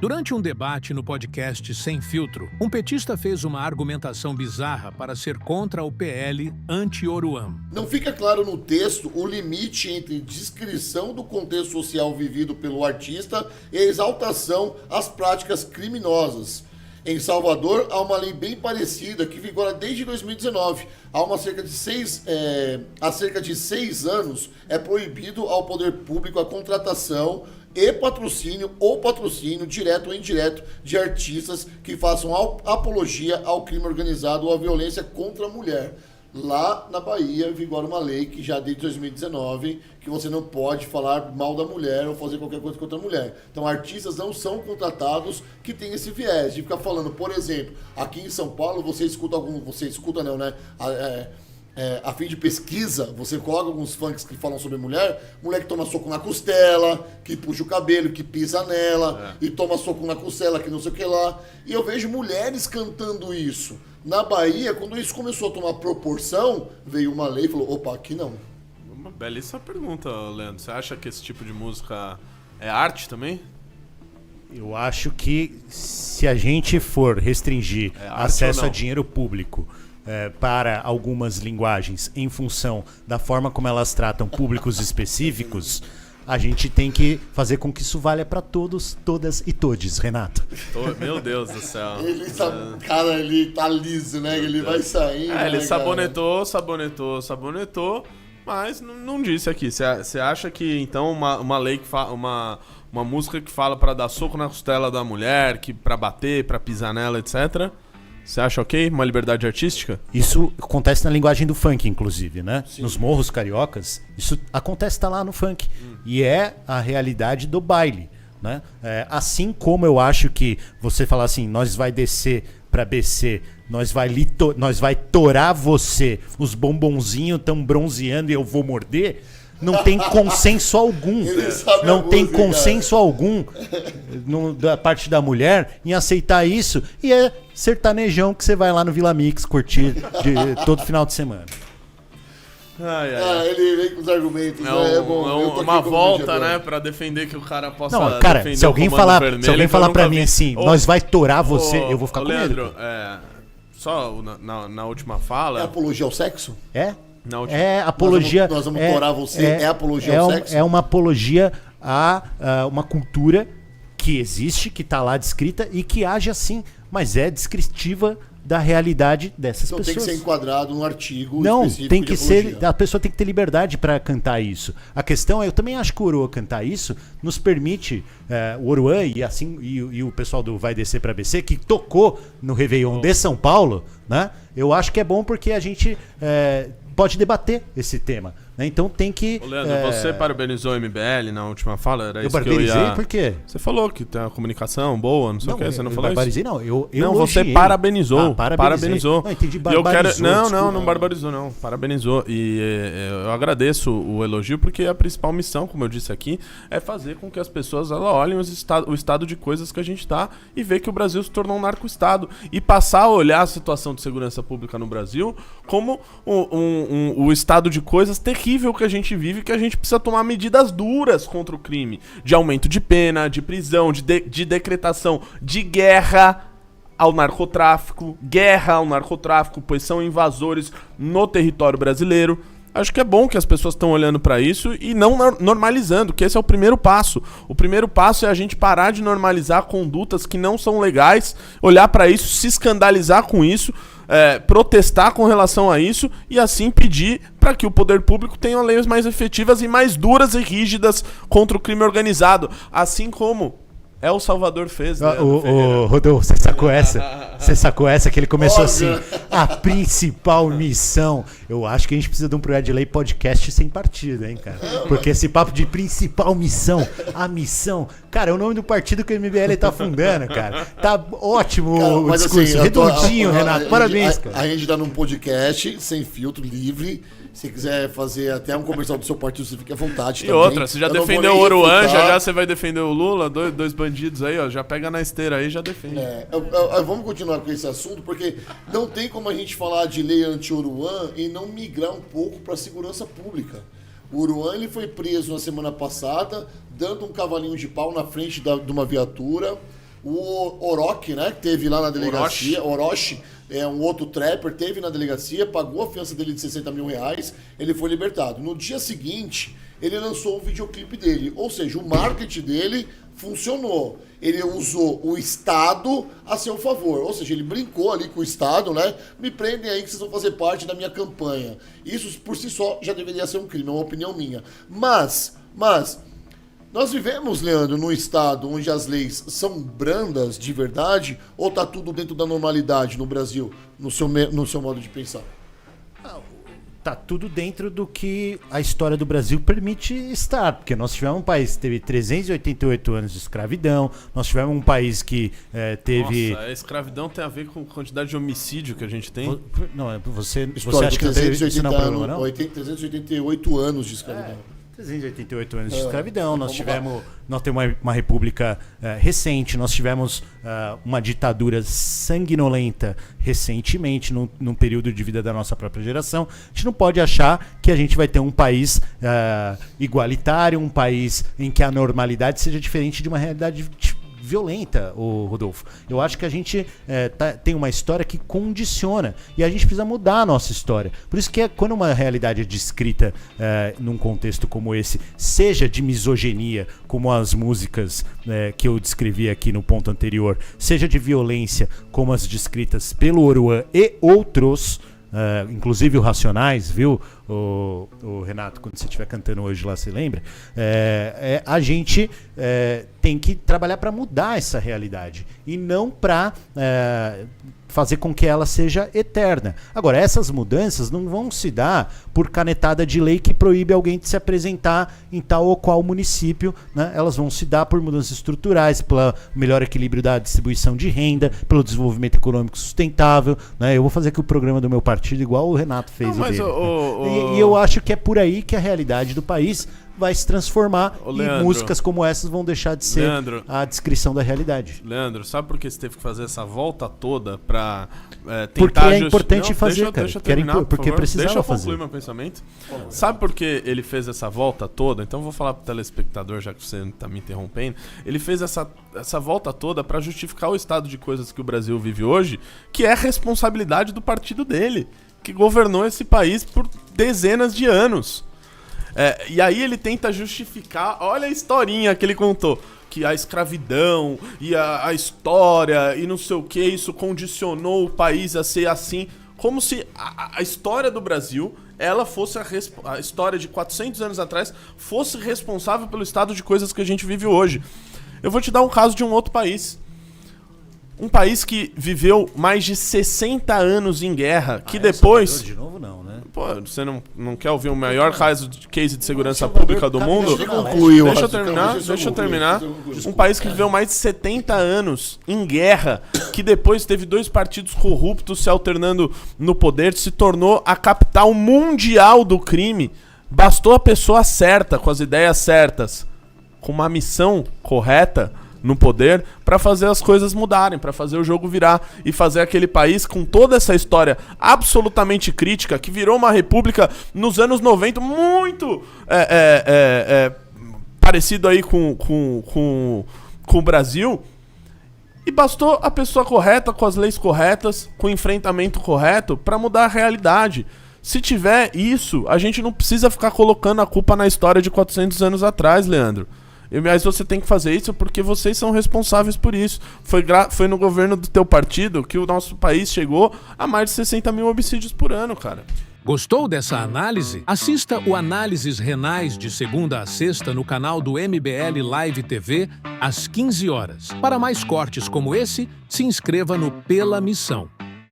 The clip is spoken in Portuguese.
Durante um debate no podcast Sem Filtro, um petista fez uma argumentação bizarra para ser contra o PL anti-Oruan. Não fica claro no texto o limite entre descrição do contexto social vivido pelo artista e a exaltação às práticas criminosas. Em Salvador, há uma lei bem parecida que vigora desde 2019. Há cerca de 6 anos é proibido ao poder público a contratação e patrocínio ou patrocínio direto ou indireto de artistas que façam apologia ao crime organizado ou à violência contra a mulher. Lá na Bahia vigora uma lei que já desde 2019 que você não pode falar mal da mulher ou fazer qualquer coisa contra a mulher. Então artistas não são contratados que tem esse viés de ficar falando, por exemplo, aqui em São Paulo a fim de pesquisa, você coloca alguns funks que falam sobre mulher que toma soco na costela, que puxa o cabelo, que pisa nela, e toma soco na costela, que não sei o que lá. E eu vejo mulheres cantando isso. Na Bahia, quando isso começou a tomar proporção, veio uma lei e falou, opa, aqui não. Uma belíssima pergunta, Leandro. Você acha que esse tipo de música é arte também? Eu acho que se a gente for restringir acesso a dinheiro público para algumas linguagens em função da forma como elas tratam públicos específicos, a gente tem que fazer com que isso valha para todos, todas e todes, Renato. Meu Deus do céu. Ele tá liso, né? Ele vai sair. Ele sabonetou, mas não disse aqui. Você acha que então uma lei que fala. Uma música que fala para dar soco na costela da mulher, que para bater, para pisar nela, etc. Você acha ok? Uma liberdade artística? Isso acontece na linguagem do funk, inclusive, né? Sim. Nos morros cariocas, isso acontece, tá lá no funk. E é a realidade do baile, né? Assim como eu acho que você falar assim, nós vai descer pra BC, nós vai torar você, os bombonzinhos tão bronzeando e eu vou morder... Não tem consenso algum. Não tem consenso algum da parte da mulher em aceitar isso. E é sertanejão que você vai lá no Vila Mix curtir todo final de semana. Ele vem com os argumentos. É bom. Uma volta, né? Pra defender que o cara possa. Não, cara, defender se alguém falar pra mim assim, nós vai torar você, eu vou ficar com Leandro, medo. Só na última fala. É apologia ao sexo? É apologia. Nós vamos torar você. É apologia ao sexo? É uma apologia a uma cultura que existe, que está lá descrita e que age assim, mas é descritiva da realidade dessas pessoas. Tem que ser enquadrado num artigo específico. Tem que ser. A pessoa tem que ter liberdade para cantar isso. A questão é, eu também acho que o Oruan cantar isso nos permite, o Oruan e o pessoal do Vai Descer pra BC, que tocou no Réveillon de São Paulo, né? Eu acho que é bom porque a gente pode debater esse tema, né? Então tem que... Leandro, você parabenizou o MBL na última fala? Era isso que por quê? Você falou que tem uma comunicação boa, não sei o que, você não falou isso? Não, eu você parabenizou. Parabenizou. Não, entendi, barbarizou. Não barbarizou, não. Parabenizou. E eu agradeço o elogio, porque a principal missão, como eu disse aqui, é fazer com que as pessoas olhem o estado de coisas que a gente está e ver que o Brasil se tornou um narco-estado. E passar a olhar a situação de segurança pública no Brasil como o estado de coisas terrível que a gente vive, que a gente precisa tomar medidas duras contra o crime, de aumento de pena, de prisão, de decretação de guerra ao narcotráfico, pois são invasores no território brasileiro. Acho que é bom que as pessoas estão olhando para isso e não normalizando, que esse é o primeiro passo. O primeiro passo é a gente parar de normalizar condutas que não são legais, olhar para isso, se escandalizar com isso, protestar com relação a isso e assim pedir para que o poder público tenha leis mais efetivas e mais duras e rígidas contra o crime organizado, assim como El Salvador fez, né? Rodolfo, você sacou essa que ele começou assim, a principal missão. Eu acho que a gente precisa de um projeto de lei podcast sem partido, hein, cara? Porque esse papo de principal missão, a missão, cara, é o nome do partido que o MBL tá fundando, cara. Tá ótimo, cara, o discurso, assim, redondinho, Renato, parabéns, cara. A gente tá num podcast sem filtro, livre. Se quiser fazer até um comercial do seu partido, você fica à vontade. E outra, você já defendeu o Oruan, já você vai defender o Lula, dois bandidos aí, ó, já pega na esteira aí, já defende. Vamos continuar com esse assunto, porque não tem como a gente falar de lei anti-Oruan e não migrar um pouco para a segurança pública. O Oruan, ele foi preso na semana passada, dando um cavalinho de pau na frente de uma viatura. O Orochi, né, que teve lá na delegacia, Orochi, um outro trapper, teve na delegacia, pagou a fiança dele de 60 mil reais, ele foi libertado. No dia seguinte, ele lançou o videoclipe dele, ou seja, o marketing dele funcionou. Ele usou o Estado a seu favor, ou seja, ele brincou ali com o Estado, né? Me prendem aí que vocês vão fazer parte da minha campanha. Isso por si só já deveria ser um crime, é uma opinião minha. Mas nós vivemos, Leandro, num estado onde as leis são brandas de verdade, ou tá tudo dentro da normalidade no Brasil, no seu modo de pensar? Tá tudo dentro do que a história do Brasil permite estar, porque nós tivemos um país que teve 388 anos de escravidão, nós tivemos um país que teve... Nossa, a escravidão tem a ver com a quantidade de homicídio que a gente tem? Não, você História acha que não teve isso não, problema, não? 388 anos de escravidão. 388 anos de escravidão, nós temos uma república recente, nós tivemos uma ditadura sanguinolenta recentemente, num período de vida da nossa própria geração. A gente não pode achar que a gente vai ter um país igualitário, um país em que a normalidade seja diferente de uma realidade violenta, Rodolfo. Eu acho que a gente tem uma história que condiciona e a gente precisa mudar a nossa história. Por isso que quando uma realidade é descrita num contexto como esse, seja de misoginia, como as músicas que eu descrevi aqui no ponto anterior, seja de violência, como as descritas pelo Oruan e outros, inclusive o Racionais, viu, o Renato, quando você estiver cantando hoje lá, você lembra? A gente tem que trabalhar para mudar essa realidade e não para fazer com que ela seja eterna. Agora, essas mudanças não vão se dar por canetada de lei que proíbe alguém de se apresentar em tal ou qual município, né? Elas vão se dar por mudanças estruturais, pelo melhor equilíbrio da distribuição de renda, pelo desenvolvimento econômico sustentável, né? Eu vou fazer aqui o programa do meu partido igual o Renato fez o dele. E eu acho que é por aí que a realidade do país vai se transformar e músicas como essas vão deixar de ser a descrição da realidade. Leandro, sabe por que você teve que fazer essa volta toda pra tentar... Porque é importante fazer, cara. Deixa eu terminar, porque precisava deixa eu fazer. concluir meu pensamento. Sabe por que ele fez essa volta toda? Então eu vou falar pro telespectador, já que você tá me interrompendo. Ele fez essa volta toda pra justificar o estado de coisas que o Brasil vive hoje, que é responsabilidade do partido dele, que governou esse país por dezenas de anos. E aí ele tenta justificar, olha a historinha que ele contou, que a escravidão e a história e não sei o que, isso condicionou o país a ser assim, como se a história do Brasil, ela fosse a história de 400 anos atrás, fosse responsável pelo estado de coisas que a gente vive hoje. Eu vou te dar um caso de um outro país. Um país que viveu mais de 60 anos em guerra, que depois... Salvador de novo não, né? Pô, você não quer ouvir o maior case de segurança pública do mundo? Deixa eu terminar. Um país que viveu mais de 70 anos em guerra, que depois teve 2 partidos corruptos se alternando no poder, se tornou a capital mundial do crime. Bastou a pessoa certa, com as ideias certas, com uma missão correta no poder, para fazer as coisas mudarem, para fazer o jogo virar e fazer aquele país com toda essa história absolutamente crítica, que virou uma república nos anos 90, muito parecido aí com o Brasil, e bastou a pessoa correta, com as leis corretas, com o enfrentamento correto, para mudar a realidade. Se tiver isso, a gente não precisa ficar colocando a culpa na história de 400 anos atrás, Leandro. Mas você tem que fazer isso porque vocês são responsáveis por isso. Foi no governo do teu partido que o nosso país chegou a mais de 60 mil homicídios por ano, cara. Gostou dessa análise? Assista o Análises Renais de segunda a sexta no canal do MBL Live TV às 15 horas. Para mais cortes como esse, se inscreva no Pela Missão.